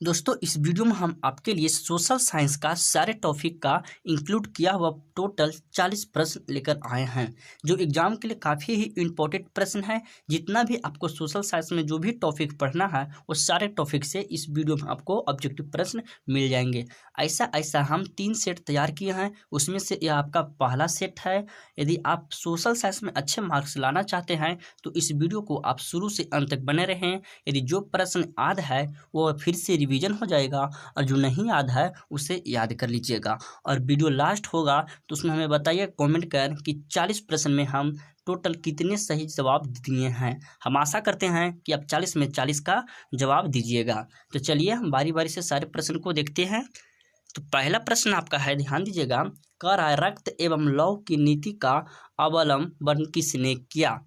दोस्तों इस वीडियो में हम आपके लिए सोशल साइंस का सारे टॉपिक का इंक्लूड किया हुआ टोटल 40 प्रश्न लेकर आए हैं जो एग्जाम के लिए काफ़ी ही इम्पोर्टेंट प्रश्न है। जितना भी आपको सोशल साइंस में जो भी टॉपिक पढ़ना है वो सारे टॉपिक से इस वीडियो में आपको ऑब्जेक्टिव प्रश्न मिल जाएंगे। ऐसा हम 3 सेट तैयार किए हैं, उसमें से यह आपका पहला सेट है। यदि आप सोशल साइंस में अच्छे मार्क्स लाना चाहते हैं तो इस वीडियो को आप शुरू से अंत तक बने रहें। यदि जो प्रश्न याद है वो फिर से रिवीजन हो जाएगा और जो नहीं याद है उसे याद कर लीजिएगा। और वीडियो लास्ट होगा तो उसमें हमें बताइए कमेंट कर कि 40 प्रश्न में हम टोटल कितने सही जवाब दिए हैं। हम आशा करते हैं कि आप 40 में 40 का जवाब दीजिएगा। तो चलिए हम बारी बारी से सारे प्रश्न को देखते हैं। तो पहला प्रश्न आपका है, ध्यान दीजिएगा, कह रहा है रक्त एवं लौह की नीति का अवलंबन किसने किया।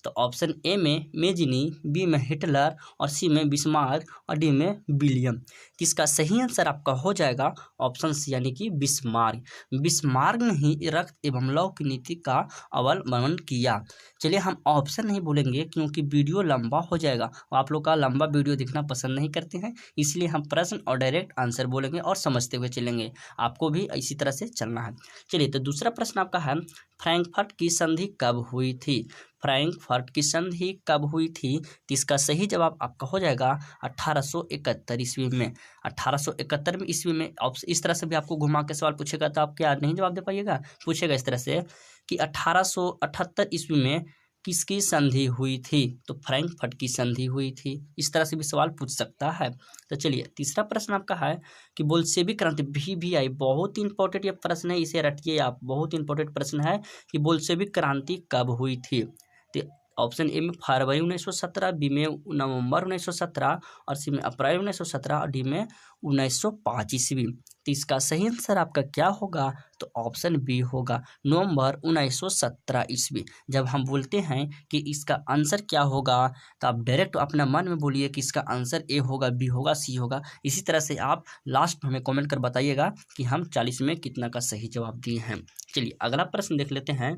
तो ऑप्शन ए में मेजिनी, बी में हिटलर और सी में बिस्मार्क और डी में विलियम। इसका सही आंसर आपका हो जाएगा ऑप्शन सी यानी कि बिस्मार्क। बिस्मार्क ने ही रक्त एवं लौह की नीति का अवलंबन किया। चलिए हम ऑप्शन नहीं बोलेंगे क्योंकि वीडियो लंबा हो जाएगा, आप लोग का लंबा वीडियो देखना पसंद नहीं करते हैं, इसलिए हम प्रश्न और डायरेक्ट आंसर बोलेंगे और समझते हुए चलेंगे। आपको भी इसी तरह से चलना है। चलिए तो दूसरा प्रश्न आपका है, फ्रैंकफर्ट की संधि कब हुई थी। फ्रैंकफर्ट की संधि कब हुई थी। तो इसका सही जवाब आपका हो जाएगा 1871 ईस्वी में। 1871 में ईस्वी में। इस तरह से भी आपको घुमा के सवाल पूछेगा तो आप क्या नहीं जवाब दे पाइएगा। पूछेगा इस तरह से कि 1878 ईस्वी में किसकी संधि हुई थी। तो फ्रैंकफर्ट की संधि हुई थी। इस तरह से भी सवाल पूछ सकता है। तो चलिए तीसरा प्रश्न आपका है कि बोल्शेविक क्रांति BVI, बहुत इंपॉर्टेंट ये प्रश्न है, इसे रटिए आप, बहुत इंपॉर्टेंट प्रश्न है कि बोल्शेविक क्रांति कब हुई थी। तो ऑप्शन ए में फरवरी 1917, बी में नवंबर 1917 और सी में अप्रैल 1917 और डी में 1905 ईस्वी। तो इसका सही आंसर आपका क्या होगा। तो ऑप्शन बी होगा नवंबर 1917 ईस्वी। जब हम बोलते हैं कि इसका आंसर क्या होगा तो आप डायरेक्ट अपना मन में बोलिए कि इसका आंसर ए होगा, बी होगा, सी होगा। इसी तरह से आप लास्ट में हमें कमेंट कर बताइएगा कि हम 40 में कितना का सही जवाब दिए हैं। चलिए अगला प्रश्न देख लेते हैं।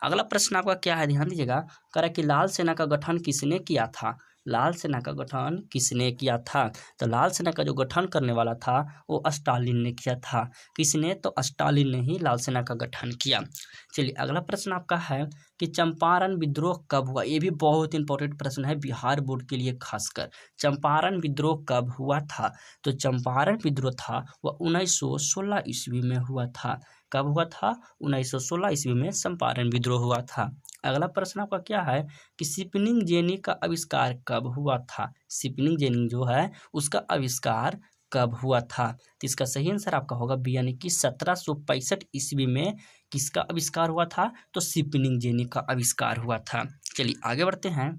अगला प्रश्न आपका क्या है, ध्यान दीजिएगा, कह रहा है कि लाल सेना का गठन किसने किया था। लाल सेना का गठन किसने किया था। तो लाल सेना का जो गठन करने वाला था वो स्टालिन ने किया था। किसने, तो स्टालिन ने ही लाल सेना का गठन किया। चलिए अगला प्रश्न आपका है कि चंपारण विद्रोह कब हुआ। ये भी बहुत इंपॉर्टेंट प्रश्न है बिहार बोर्ड के लिए खासकर। चंपारण विद्रोह कब हुआ था। तो चंपारण विद्रोह था वह 1916 ईस्वी में हुआ था। कब हुआ था, 1916 ईस्वी में चंपारण विद्रोह हुआ था। अगला प्रश्न आपका क्या है कि शिपनिंग जेनी का आविष्कार कब हुआ था। शिपनिंग जेनी जो है उसका आविष्कार कब हुआ था। तो इसका सही आंसर आपका होगा बी यानी कि 1765 ईस्वी में किसका आविष्कार हुआ था। तो शिपनिंग जेनी का आविष्कार हुआ था। चलिए आगे बढ़ते हैं।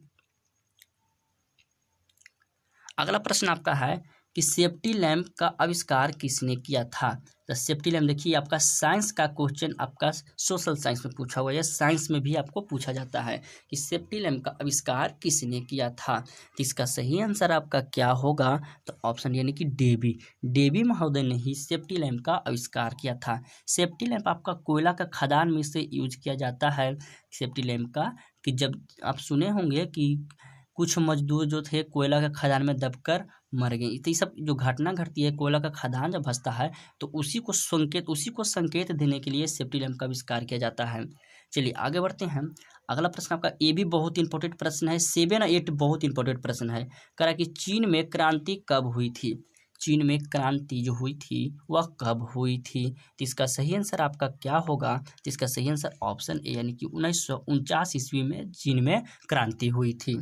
अगला प्रश्न आपका है कि सेफ्टी लैंप का आविष्कार किसने किया था। तो सेफ्टी लैंप देखिए आपका साइंस का क्वेश्चन आपका सोशल साइंस में पूछा हुआ है, साइंस में भी आपको पूछा जाता है कि सेफ्टी लैंप का आविष्कार किसने किया था। तो इसका सही आंसर आपका क्या होगा। तो ऑप्शन यानी कि डेवी महोदय ने ही सेफ्टी लैंप का आविष्कार किया था। सेफ्टी लैंप आपका कोयला का खदान में से यूज किया जाता है सेफ्टी लैंप का। कि जब आप सुने होंगे कि कुछ मजदूर जो थे कोयला के खदान में दबकर मर गए। तो ये सब जो घटना घटती है, कोयला का खदान जब धंसता है तो उसी को संकेत देने के लिए सेफ्टी लैंप का आविष्कार किया जाता है। चलिए आगे बढ़ते हैं। अगला प्रश्न आपका ये भी बहुत इंपॉर्टेंट प्रश्न है, 7 और 8 बहुत इंपॉर्टेंट प्रश्न है। कह रहा है कि चीन में क्रांति कब हुई थी। चीन में क्रांति जो हुई थी वह कब हुई थी। तो इसका सही आंसर आपका क्या होगा। तो इसका सही आंसर ऑप्शन ए यानी कि 1949 ईस्वी में चीन में क्रांति हुई थी।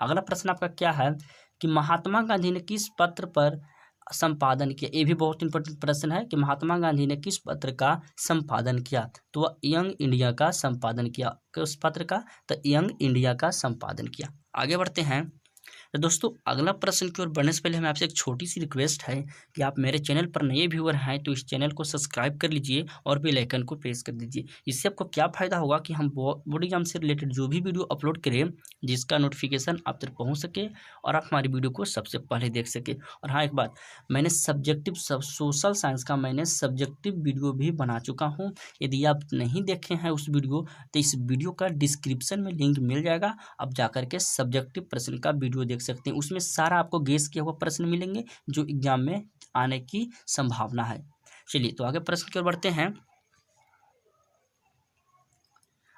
अगला प्रश्न आपका क्या है कि महात्मा गांधी ने किस पत्र पर संपादन किया। ये भी बहुत इंपॉर्टेंट प्रश्न है कि महात्मा गांधी ने किस पत्र का संपादन किया। तो वह यंग इंडिया का संपादन किया। किस पत्र का, तो यंग इंडिया का संपादन किया। आगे बढ़ते हैं। तो दोस्तों अगला प्रश्न की ओर बढ़ने से पहले हमें आपसे एक छोटी सी रिक्वेस्ट है कि आप मेरे चैनल पर नए व्यूअर हैं तो इस चैनल को सब्सक्राइब कर लीजिए और बेल आइकन को प्रेस कर दीजिए। इससे आपको क्या फ़ायदा होगा कि हम बोर्ड एग्जाम से रिलेटेड जो भी वीडियो अपलोड करें जिसका नोटिफिकेशन आप तक पहुँच सके और आप हमारी वीडियो को सबसे पहले देख सके। और हाँ एक बात, मैंने सोशल साइंस का मैंने सब्जेक्टिव वीडियो भी बना चुका हूँ। यदि आप नहीं देखे हैं उस वीडियो तो इस वीडियो का डिस्क्रिप्शन में लिंक मिल जाएगा, आप जाकर के सब्जेक्टिव प्रश्न का वीडियो देख सकते हैं, उसमें सारा आपको गेस किया हुआ प्रश्न मिलेंगे जो एग्जाम में आने की संभावना है। चलिए तो आगे प्रश्न की ओर बढ़ते हैं।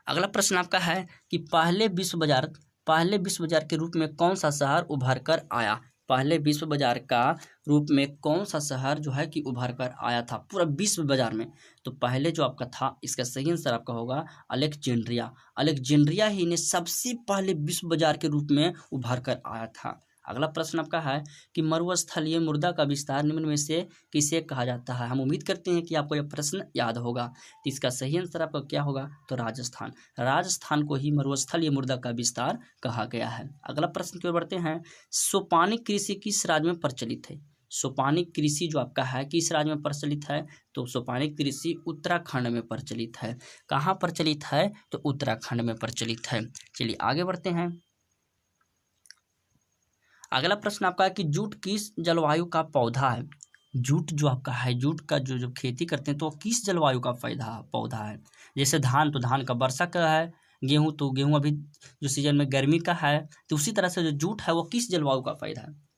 अगला प्रश्न आपका है कि पहले विश्व बाजार के रूप में कौन सा शहर उभर कर आया। पहले विश्व बाजार का रूप में कौन सा शहर जो है कि उभर कर आया था पूरा विश्व बाजार में। तो पहले जो आपका था, इसका सही आंसर आपका होगा अलेक्जेंड्रिया ही ने सबसे पहले विश्व बाजार के रूप में उभर कर आया था। अगला प्रश्न आपका है कि मरुस्थलीय मृदा का विस्तार निम्न में से किसे कहा जाता है। हम उम्मीद करते हैं कि आपको यह प्रश्न याद होगा। तो इसका सही आंसर आपका क्या होगा, तो राजस्थान को ही मरुस्थलीय मृदा का विस्तार कहा गया है। अगला प्रश्न की ओर बढ़ते हैं। सोपानिक कृषि किस राज्य में प्रचलित है। सोपानिक कृषि जो आपका है किस राज्य में प्रचलित है, तो सोपानिक कृषि उत्तराखंड में प्रचलित है। कहाँ प्रचलित है, तो उत्तराखंड में प्रचलित है। चलिए आगे बढ़ते हैं। अगला प्रश्न आपका है कि जूट किस जलवायु का पौधा है। जूट जो आपका है, जूट का जो खेती करते हैं तो किस जलवायु का पौधा है। जैसे धान, तो धान का वर्षा का है, गेहूं तो गेहूं अभी जो सीजन में गर्मी का है। तो उसी तरह से जो जूट है वो किस जलवायु का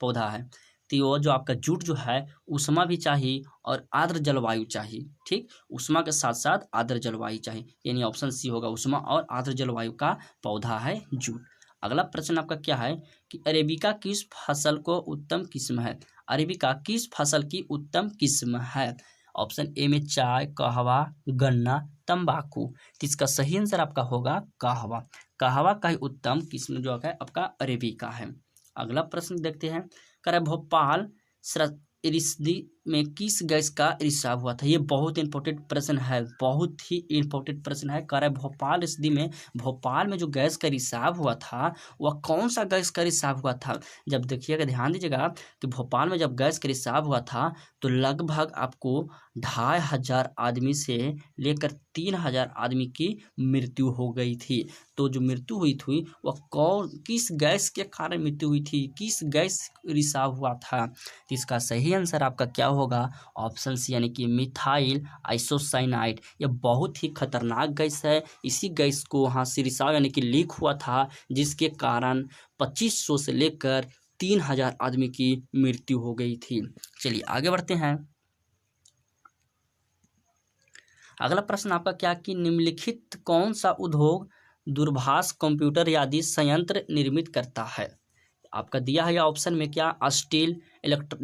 पौधा है। तो वो जो आपका जूट जो है उष्मा भी चाहिए और आर्द्र जलवायु चाहिए। ठीक, उष्मा के साथ साथ आर्द्र जलवायु चाहिए, यानी ऑप्शन सी होगा, उष्मा और आर्द्र जलवायु का पौधा है जूट। अगला प्रश्न आपका क्या है कि अरेबिका किस फसल को उत्तम किस्म है। अरेबिका किस फसल की उत्तम किस्म है। ऑप्शन ए में चाय, कहवा, गन्ना, तंबाकू। तो इसका सही आंसर आपका होगा कहवा। कहवा का ही उत्तम किस्म जो है आपका अरेबिका है। अगला प्रश्न देखते हैं। भोपाल रिसदी में किस गैस का रिसाव हुआ था। ये बहुत इंपॉर्टेंट प्रश्न है, बहुत ही इंपॉर्टेंट प्रश्न है। कह रहा है भोपाल रिसदी में, भोपाल में जो गैस का रिसाव हुआ था वह कौन सा गैस का रिसाव हुआ था। जब देखिएगा, ध्यान दीजिएगा कि भोपाल में जब गैस का रिसाव हुआ था तो लगभग आपको 2500 आदमी से लेकर 3000 आदमी की मृत्यु हो गई थी। तो जो मृत्यु हुई थी वह किस गैस के कारण मृत्यु हुई थी, किस गैस रिसाव हुआ था। तो इसका सही आंसर आपका क्या होगा, ऑप्शन सी यानी कि मिथाइल आइसोसाइनाइड। यह बहुत ही खतरनाक गैस है। इसी गैस को वहाँ से रिसाव यानी कि लीक हुआ था, जिसके कारण 2500 से लेकर 3000 आदमी की मृत्यु हो गई थी। चलिए आगे बढ़ते हैं। अगला प्रश्न आपका क्या कि निम्नलिखित कौन सा उद्योग दूरभाष कंप्यूटर आदि संयंत्र निर्मित करता है। आपका दिया है या ऑप्शन में क्या, स्टील,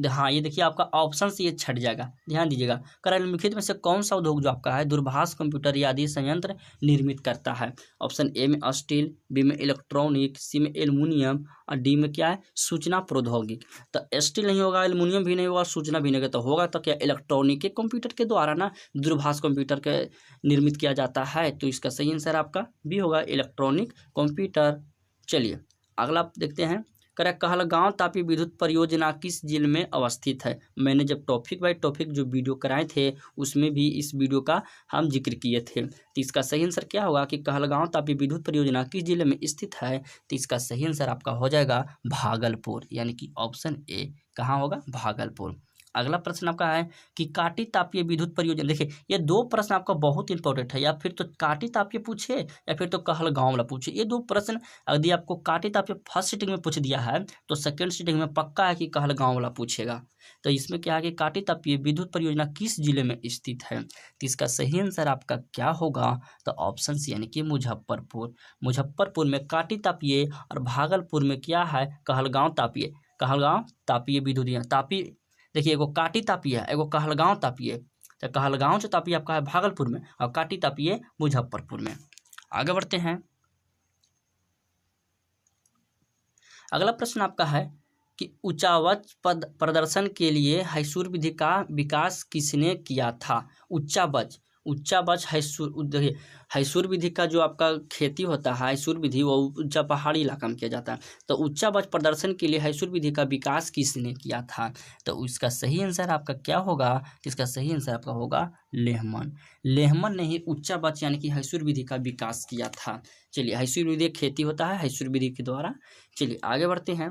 हाँ ये देखिए आपका ऑप्शन से ये छट जाएगा, ध्यान दीजिएगा। निम्नलिखित में से कौन सा उद्योग जो आपका है दूरभाष कंप्यूटर आदि संयंत्र निर्मित करता है। ऑप्शन ए में स्टील, बी में इलेक्ट्रॉनिक, सी में एल्युमिनियम और डी में क्या है सूचना प्रौद्योगिकी। तो स्टील नहीं होगा, एल्युमिनियम भी नहीं होगा, सूचना भी नहीं होगा, तो होगा तो क्या इलेक्ट्रॉनिक के कंप्यूटर के द्वारा ना दूरभाष कंप्यूटर के निर्मित किया जाता है। तो इसका सही आंसर आपका भी होगा इलेक्ट्रॉनिक कंप्यूटर। चलिए अगला देखते हैं। कहलगांव तापीय विद्युत परियोजना किस जिले में अवस्थित है। मैंने जब टॉपिक बाय टॉपिक जो वीडियो कराए थे उसमें भी इस वीडियो का हम जिक्र किए थे। तो इसका सही आंसर क्या होगा कि कहलगांव तापीय विद्युत परियोजना किस जिले में स्थित है। तो इसका सही आंसर आपका हो जाएगा भागलपुर, यानी कि ऑप्शन ए कहाँ होगा, भागलपुर। अगला प्रश्न आपका है कि काटी तापीय विद्युत परियोजना। देखिए ये दो प्रश्न आपका बहुत इंपॉर्टेंट है, या फिर तो काटी तापीय पूछे या फिर तो कहलगांव वाला पूछे। ये दो प्रश्न यदि आपको काटी तापीय फर्स्ट सीटिंग में पूछ दिया है तो सेकंड सीटिंग में पक्का है कि कहलगांव वाला पूछेगा। तो इसमें क्या है कि काटी तापीय विद्युत परियोजना किस जिले में स्थित है। तो इसका सही आंसर आपका क्या होगा, तो ऑप्शन सी यानी कि मुजफ्फरपुर। मुजफ्फरपुर में काटी तापीय और भागलपुर में क्या है कहलगांव तापीय विद्युत तापीय। देखिए एगो काटी तापीय है, एगो कहलगांव तापीय। तो कहलगांव जो तापीय आपका है भागलपुर में और काटी तापीय मुजफ्फरपुर में। आगे बढ़ते हैं। अगला प्रश्न आपका है कि उच्चावच पद प्रदर्शन के लिए हैसूर विधि का विकास किसने किया था। उच्चावच हैसूर विधि का जो आपका खेती होता है, हैसूर विधि वो ऊंचा पहाड़ी इलाका में किया जाता है। तो उच्चावच प्रदर्शन के लिए हैसूर विधि का विकास किसने किया था। तो इसका सही आंसर आपका क्या होगा, इसका सही आंसर आपका होगा लेहमन ने ही उच्चावच यानी कि हैसूर विधि का विकास किया था। चलिए हैसूर विधि खेती होता है हैसूर विधि के द्वारा। चलिए आगे बढ़ते हैं।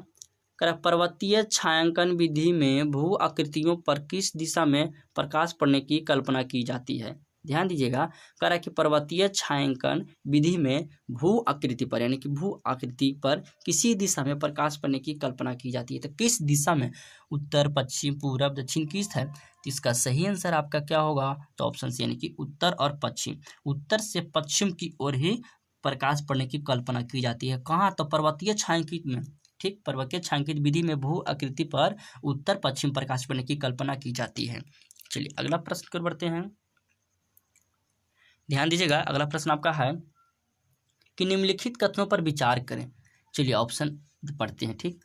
पर्वतीय छायांकन विधि में भू आकृतियों पर किस दिशा में प्रकाश पड़ने की कल्पना की जाती है। ध्यान दीजिएगा, कह रहा है कि पर्वतीय छायांकन विधि में भू आकृति पर यानी कि भू आकृति पर किसी दिशा में प्रकाश पड़ने की कल्पना की जाती है। तो किस दिशा में, उत्तर, पश्चिम, पूरब, दक्षिण, किस है? तो इसका सही आंसर आपका क्या होगा? तो ऑप्शन सी यानी कि उत्तर और पश्चिम। उत्तर से पश्चिम की ओर ही प्रकाश पड़ने की कल्पना की जाती है। कहाँ? तो पर्वतीय छायांकित में। ठीक, पर्वतीय छायांकित विधि में भू आकृति पर उत्तर पश्चिम प्रकाश पड़ने की कल्पना की जाती है। चलिए अगला प्रश्न की ओर बढ़ते हैं। ध्यान दीजिएगा, अगला प्रश्न आपका है कि निम्नलिखित कथनों पर विचार करें। चलिए ऑप्शन पढ़ते हैं। ठीक,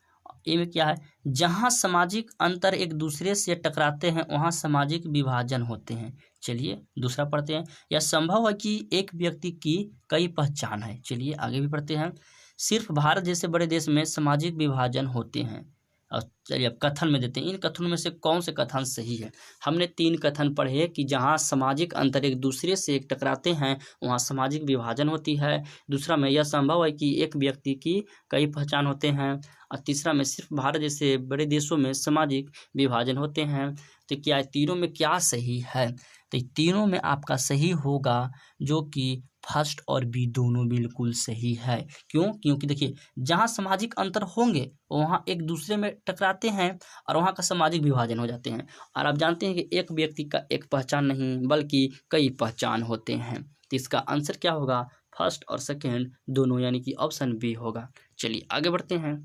ए में क्या है? जहां सामाजिक अंतर एक दूसरे से टकराते हैं वहां सामाजिक विभाजन होते हैं। चलिए दूसरा पढ़ते हैं। यह संभव है कि एक व्यक्ति की कई पहचान है। चलिए आगे भी पढ़ते हैं। सिर्फ भारत जैसे बड़े देश में सामाजिक विभाजन होते हैं। और चलिए अब कथन में देते हैं, इन कथनों में से कौन से कथन सही है? हमने 3 कथन पढ़े कि जहां सामाजिक अंतर एक दूसरे से टकराते हैं वहां सामाजिक विभाजन होती है। दूसरा में यह संभव है कि एक व्यक्ति की कई पहचान होते हैं। और तीसरा में सिर्फ भारत जैसे बड़े देशों में सामाजिक विभाजन होते हैं। तो क्या तीनों में क्या सही है? तो तीनों में आपका सही होगा जो कि फर्स्ट और बी दोनों बिल्कुल सही है। क्यों? क्योंकि देखिए जहाँ सामाजिक अंतर होंगे वहाँ एक दूसरे में टकराते हैं और वहाँ का सामाजिक विभाजन हो जाते हैं। और आप जानते हैं कि एक व्यक्ति का एक पहचान नहीं बल्कि कई पहचान होते हैं। तो इसका आंसर क्या होगा? फर्स्ट और सेकेंड दोनों यानी कि ऑप्शन बी होगा। चलिए आगे बढ़ते हैं।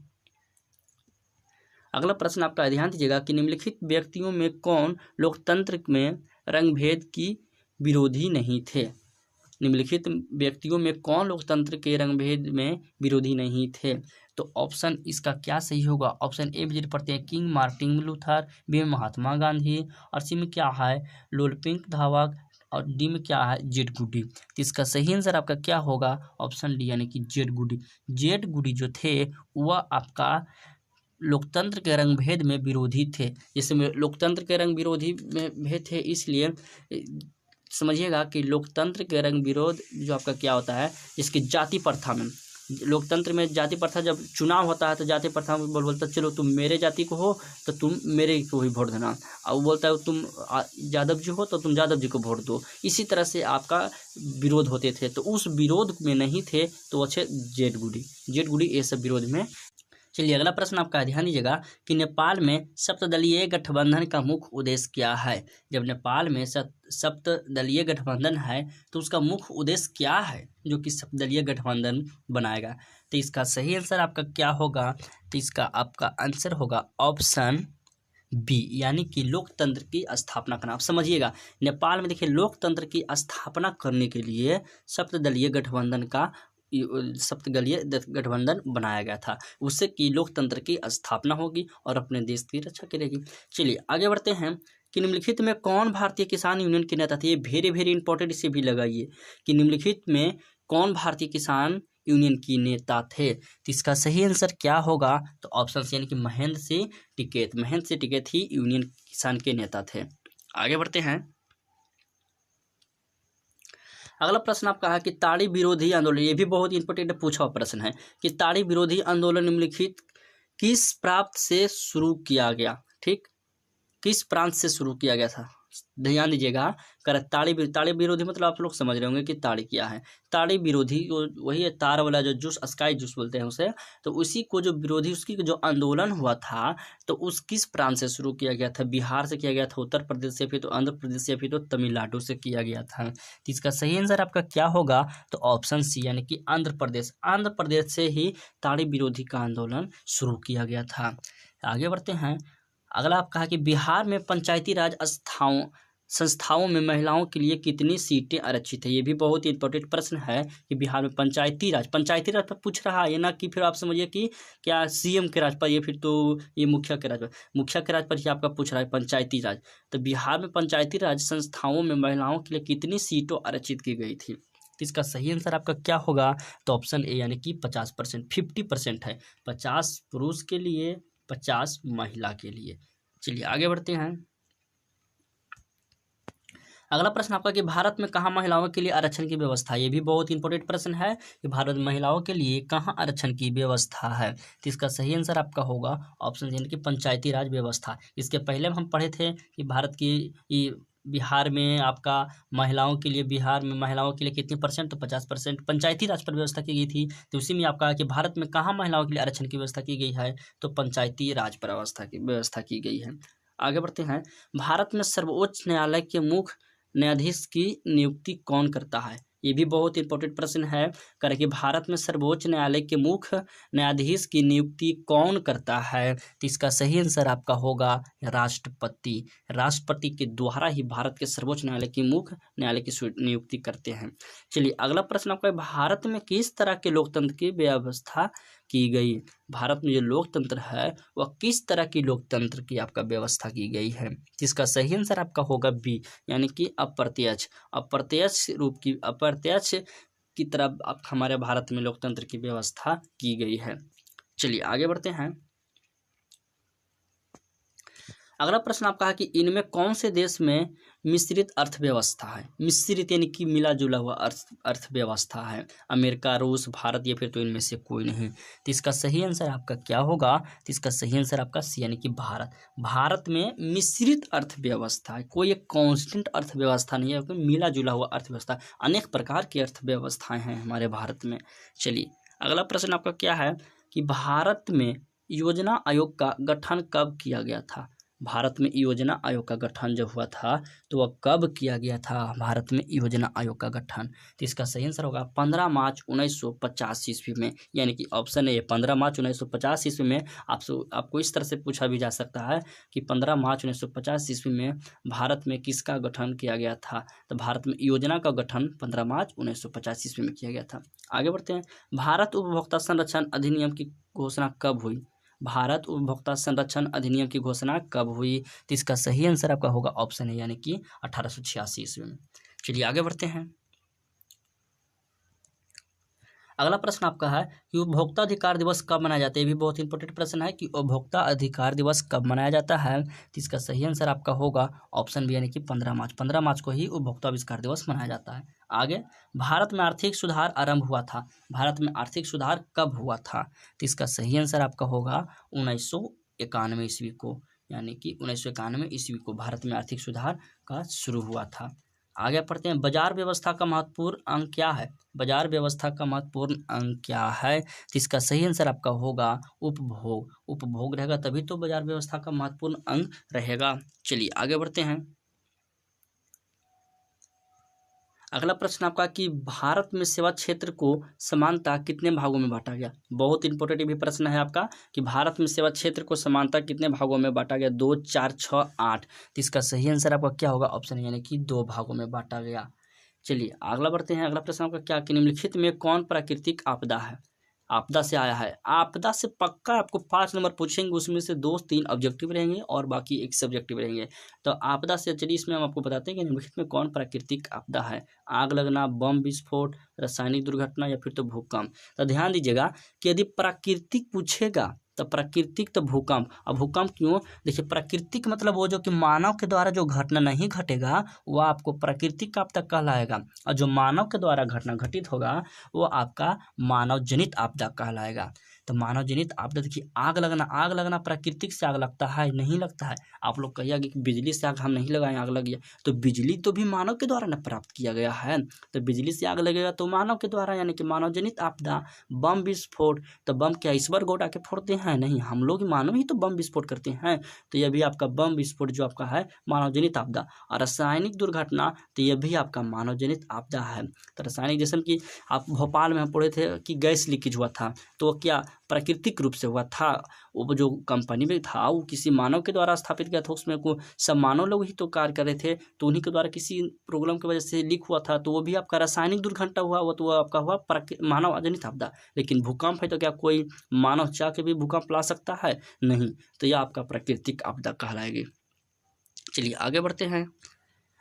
अगला प्रश्न आपका ध्यान दीजिएगा कि निम्नलिखित व्यक्तियों में कौन लोकतंत्र में रंगभेद की विरोधी नहीं थे? निम्नलिखित व्यक्तियों में कौन लोकतंत्र के रंगभेद में विरोधी नहीं थे? तो ऑप्शन इसका क्या सही होगा? ऑप्शन ए में पढ़ते हैं किंग मार्टिन लूथर, बी में महात्मा गांधी, और सी में क्या है? लोलपिंक धावक, और डी में क्या है? जेड गुडी। तो इसका सही आंसर आपका क्या होगा? ऑप्शन डी यानी कि जेड गुडी। जेड गुडी जो थे वह आपका लोकतंत्र के रंगभेद में विरोधी थे। जैसे में लोकतंत्र के रंग विरोधी में भेद थे, इसलिए समझिएगा कि लोकतंत्र के रंग विरोध जो आपका क्या होता है, इसकी जाति प्रथा में, लोकतंत्र में जाति प्रथा जब चुनाव होता है तो जाति प्रथा में बोलता है चलो तुम मेरे जाति को हो तो तुम मेरे को ही वोट देना, और वो बोलता है तुम यादव जी हो तो तुम यादव जी को वोट दो। इसी तरह से आपका विरोध होते थे। तो उस विरोध में नहीं थे तो अच्छे जेड गुडी ये सब विरोध में। चलिए अगला प्रश्न आपका ध्यान दीजिएगा कि नेपाल में सप्तदलीय गठबंधन का मुख्य उद्देश्य क्या है? जब नेपाल में सप्तदलीय गठबंधन है तो उसका मुख्य उद्देश्य क्या है जो कि सप्तदलीय गठबंधन बनाएगा? तो इसका सही आंसर आपका क्या होगा? तो इसका आपका आंसर होगा ऑप्शन बी यानी कि लोकतंत्र की स्थापना करना। आप समझिएगा नेपाल में देखिए लोकतंत्र की स्थापना करने के लिए सप्तदलीय गठबंधन बनाया गया था, उससे कि लोकतंत्र की स्थापना होगी और अपने देश की रक्षा करेगी। चलिए आगे बढ़ते हैं कि निम्नलिखित में कौन भारतीय किसान यूनियन के नेता थे? ये वेरी इंपॉर्टेंट, इसे भी लगाइए कि निम्नलिखित में कौन भारतीय किसान यूनियन की नेता थे? तो इसका सही आंसर क्या होगा? तो ऑप्शन सी यानी कि महेंद्र सिंह टिकैत ही यूनियन किसान के नेता थे। आगे बढ़ते हैं। अगला प्रश्न आपका है कि ताड़ी विरोधी आंदोलन, ये भी बहुत इंपॉर्टेंट पूछा हुआ प्रश्न है कि ताड़ी विरोधी आंदोलन निम्नलिखित किस प्रांत से शुरू किया गया? ठीक, किस प्रांत से शुरू किया गया था? ध्यान दीजिएगा, ताड़ी विरोधी मतलब आप लोग समझ रहे होंगे कि ताड़ी क्या है। ताड़ी विरोधी वही है, तार वाला जो जूस, स्काई जूस बोलते हैं उसे। तो उसी को जो विरोधी, उसकी जो आंदोलन हुआ था तो उस किस प्रांत से शुरू किया गया था? बिहार से किया गया था, उत्तर प्रदेश से, फिर तो आंध्र प्रदेश से, फिर तो तमिलनाडु से किया गया था। तो इसका सही आंसर आपका क्या होगा? तो ऑप्शन सी यानी कि आंध्र प्रदेश से ही ताड़ी विरोधी का आंदोलन शुरू किया गया था। आगे बढ़ते हैं। अगला आपका है कि बिहार में पंचायती राज संस्थाओं में महिलाओं के लिए कितनी सीटें आरक्षित है? ये भी बहुत इंपॉर्टेंट प्रश्न है कि बिहार में पंचायती राज पर पूछ रहा है, ना कि फिर आप समझिए कि क्या सीएम के राज पर, ये फिर तो ये मुखिया के राज पर ही आपका पूछ रहा है पंचायती राज। तो बिहार में पंचायती राज संस्थाओं में महिलाओं के लिए कितनी सीटों आरक्षित की गई थी? तो इसका सही आंसर आपका क्या होगा? तो ऑप्शन ए यानी कि 50%, 50% है, 50 पुरुष के लिए 50 महिला के लिए। चलिए आगे बढ़ते हैं। अगला प्रश्न आपका कि भारत में कहाँ महिलाओं के लिए आरक्षण की व्यवस्था है? ये भी बहुत इंपॉर्टेंट प्रश्न है कि भारत में महिलाओं के लिए कहाँ आरक्षण की व्यवस्था है? तो इसका सही आंसर आपका होगा ऑप्शन यानी कि पंचायती राज व्यवस्था। इसके पहले हम पढ़े थे कि भारत की बिहार में आपका महिलाओं के लिए, बिहार में महिलाओं के लिए कितनी परसेंट, तो 50% पंचायती राज पर व्यवस्था की गई थी। तो उसी में आपका कि भारत में कहाँ महिलाओं के लिए आरक्षण की व्यवस्था की गई है, तो पंचायती राज पर व्यवस्था की गई है। आगे बढ़ते हैं। भारत में सर्वोच्च न्यायालय के मुख्य न्यायाधीश की नियुक्ति कौन करता है, ये भी बहुत इंपॉर्टेंट प्रश्न है। करें कि भारत में सर्वोच्च न्यायालय के मुख्य न्यायाधीश की नियुक्ति कौन करता है, तो इसका सही आंसर आपका होगा राष्ट्रपति। राष्ट्रपति के द्वारा ही भारत के सर्वोच्च न्यायालय की मुख्य न्यायालय की नियुक्ति करते हैं। चलिए अगला प्रश्न आपका, भारत में किस तरह के लोकतंत्र की व्यवस्था की गई। भारत में जो लोकतंत्र है वह किस तरह की लोकतंत्र की आपका व्यवस्था की गई है, जिसका सही आंसर आपका होगा बी, यानी कि अप्रत्यक्ष। अप्रत्यक्ष की तरफ अब हमारे भारत में लोकतंत्र की व्यवस्था की गई है। चलिए आगे बढ़ते हैं। अगला प्रश्न आपका है कि इनमें कौन से देश में मिश्रित अर्थव्यवस्था है। मिश्रित यानी कि मिला जुला हुआ अर्थव्यवस्था है। अमेरिका, रूस, भारत या फिर तो इनमें से कोई नहीं। तो इसका सही आंसर आपका क्या होगा, तो इसका सही आंसर आपका सी, यानी कि भारत। भारत में मिश्रित अर्थव्यवस्था है, कोई एक कांस्टेंट अर्थव्यवस्था नहीं है, मिला जुला हुआ अर्थव्यवस्था। अनेक प्रकार की अर्थव्यवस्थाएं हैं हमारे भारत में। चलिए अगला प्रश्न आपका क्या है कि भारत में योजना आयोग का गठन कब किया गया था। भारत में योजना आयोग का गठन जब हुआ था तो वह कब किया गया था, भारत में योजना आयोग का गठन। तो इसका सही आंसर होगा 15 मार्च 1950 ईस्वी में, यानी कि ऑप्शन ए 15 मार्च 1950 ईस्वी में। आपको इस तरह से पूछा भी जा सकता है कि 15 मार्च 1950 ईस्वी में भारत में किसका गठन किया गया था, तो भारत में योजना का गठन 15 मार्च 1950 ईस्वी में किया गया था। आगे बढ़ते हैं। भारत उपभोक्ता संरक्षण अधिनियम की घोषणा कब हुई। भारत उपभोक्ता संरक्षण अधिनियम की घोषणा कब हुई, तो इसका सही आंसर आपका होगा ऑप्शन है, यानी कि 1886 ईस्वी में। चलिए आगे बढ़ते हैं। अगला प्रश्न आपका है कि उपभोक्ता अधिकार दिवस कब मनाया जाता है। ये भी बहुत इंपॉर्टेंट प्रश्न है कि उपभोक्ता अधिकार दिवस कब मनाया जाता है, तो इसका सही आंसर आपका होगा ऑप्शन बी, यानी कि 15 मार्च। 15 मार्च को ही उपभोक्ता अधिकार दिवस मनाया जाता है। आगे, भारत में आर्थिक सुधार आरंभ हुआ था। भारत में आर्थिक सुधार कब हुआ था, तो इसका सही आंसर आपका होगा 1991 ईस्वी को, यानी कि 1991 ईस्वी को भारत में आर्थिक सुधार का शुरू हुआ था। आगे पढ़ते हैं। बाजार व्यवस्था का महत्वपूर्ण अंग क्या है। बाजार व्यवस्था का महत्वपूर्ण अंग क्या है, तो इसका सही आंसर आपका होगा उपभोग। उपभोग रहेगा तभी तो बाजार व्यवस्था का महत्वपूर्ण अंग रहेगा। चलिए आगे बढ़ते हैं। अगला प्रश्न आपका कि भारत में सेवा क्षेत्र को समानता कितने भागों में बांटा गया। बहुत इंपॉर्टेंट भी प्रश्न है आपका कि भारत में सेवा क्षेत्र को समानता कितने भागों में बांटा गया। 2, 4, 6, 8। तो इसका सही आंसर आपका क्या होगा, ऑप्शन यानी कि 2 भागों में बांटा गया। चलिए अगला बढ़ते हैं। अगला प्रश्न आपका क्या कि निम्नलिखित में कौन प्राकृतिक आपदा है। आपदा से आया है। आपदा से पक्का आपको 5 नंबर पूछेंगे, उसमें से 2-3 ऑब्जेक्टिव रहेंगे और बाकी एक सब्जेक्टिव रहेंगे। तो आपदा से चलिए इसमें हम आपको बताते हैं कि निम्नलिखित में कौन प्राकृतिक आपदा है। आग लगना, बम विस्फोट, रासायनिक दुर्घटना या फिर तो भूकंप। तो ध्यान दीजिएगा कि यदि प्राकृतिक पूछेगा तो प्राकृतिक तो भूकंप। अब भूकंप क्यों, देखिए प्राकृतिक मतलब वो जो कि मानव के द्वारा जो घटना नहीं घटेगा वह आपको प्राकृतिक आपदा कहलाएगा, और जो मानव के द्वारा घटना घटित होगा वो आपका मानव जनित आपदा कहलाएगा। तो मानव जनित आपदा देखिए आग लगना प्राकृतिक से आग लगता है, नहीं लगता है। आप लोग कहिएगा कि बिजली से आग हम नहीं लगाएं, आग लग गया, तो बिजली तो भी मानव के द्वारा न प्राप्त किया गया है, तो बिजली से आग लगेगा तो मानव के द्वारा, यानी कि मानव जनित आपदा। बम विस्फोट, तो बम क्या ईश्वर गॉड आके फोड़ते हैं, नहीं, हम लोग मानव ही तो बम विस्फोट करते हैं, तो यह भी आपका बम विस्फोट जो आपका है मानव जनित आपदा। और रासायनिक दुर्घटना, तो यह भी आपका मानव जनित आपदा है। तो रासायनिक, जैसे कि आप भोपाल में हम पढ़े थे कि गैस लीकेज हुआ था, तो वो क्या प्राकृतिक रूप से हुआ था। वो जो कंपनी में था वो किसी मानव के द्वारा स्थापित किया था, उसमें को सब मानव लोग ही तो कार्य कर रहे थे, तो उन्हीं के द्वारा किसी प्रॉब्लम की वजह से लीक हुआ था, तो वो भी आपका रासायनिक दुर्घटना हुआ, वो तो आपका हुआ मानव जनित आपदा। लेकिन भूकंप है तो क्या कोई मानव चाह के भी भूकंप ला सकता है, नहीं, तो यह आपका प्राकृतिक आपदा कहलाएगी। चलिए आगे बढ़ते हैं।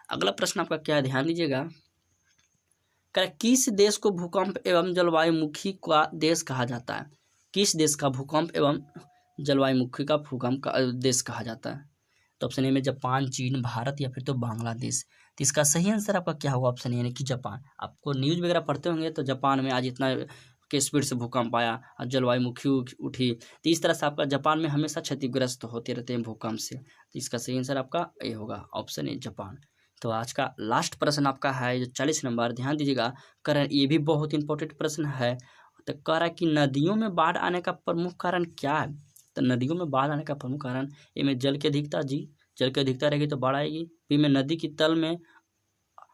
अगला प्रश्न आपका क्या है, ध्यान दीजिएगा। किस देश को भूकंप एवं जलवायुमुखी का देश कहा जाता है। किस देश का भूकंप एवं जलवायुमुखी का भूकंप का देश कहा जाता है। तो ऑप्शन ए में जापान, चीन, भारत या फिर तो बांग्लादेश। तो इसका सही आंसर आपका क्या होगा, ऑप्शन यानी कि जापान। आपको न्यूज़ वगैरह पढ़ते होंगे तो जापान में आज इतना के स्पीड से भूकंप आया और जलवायुमुखी उठी, तो इस तरह से आपका जापान में हमेशा क्षतिग्रस्त होते रहते हैं भूकंप से। तो इसका सही आंसर आपका ए होगा, ऑप्शन ए जापान। तो आज का लास्ट प्रश्न आपका है जो 40 नंबर, ध्यान दीजिएगा कारण ये भी बहुत इंपॉर्टेंट प्रश्न है। तो कह रहा है कि नदियों में बाढ़ आने का प्रमुख कारण क्या है। तो नदियों में बाढ़ आने का प्रमुख कारण ए में जल की अधिकता, जी जल की अधिकता रहेगी तो बाढ़ आएगी। बी में नदी की तल में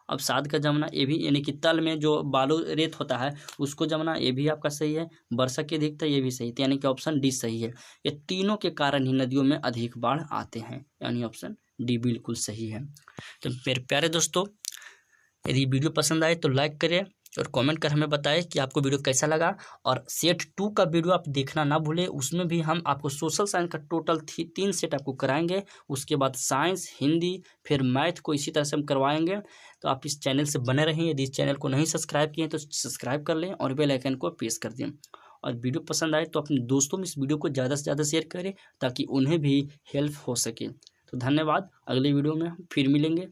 अवसाद का जमना, ये भी यानी कि तल में जो बालू रेत होता है उसको जमना, ये भी आपका सही है। वर्षा की अधिकता, ये भी सही, तो यानी कि ऑप्शन डी सही है। ये तीनों के कारण ही नदियों में अधिक बाढ़ आते हैं, यानी ऑप्शन डी बिल्कुल सही है। तो मेरे प्यारे दोस्तों, यदि वीडियो पसंद आए तो लाइक करें और कमेंट कर हमें बताएं कि आपको वीडियो कैसा लगा। और सेट 2 का वीडियो आप देखना ना भूलें, उसमें भी हम आपको सोशल साइंस का टोटल 3 सेट आपको कराएंगे। उसके बाद साइंस, हिंदी, फिर मैथ को इसी तरह से हम करवाएंगे। तो आप इस चैनल से बने रहें। यदि इस चैनल को नहीं सब्सक्राइब किए तो सब्सक्राइब कर लें और बेल आइकन को प्रेस कर दें। और वीडियो पसंद आए तो अपने दोस्तों में इस वीडियो को ज़्यादा से ज़्यादा शेयर करें ताकि उन्हें भी हेल्प हो सके। तो धन्यवाद, अगली वीडियो में हम फिर मिलेंगे।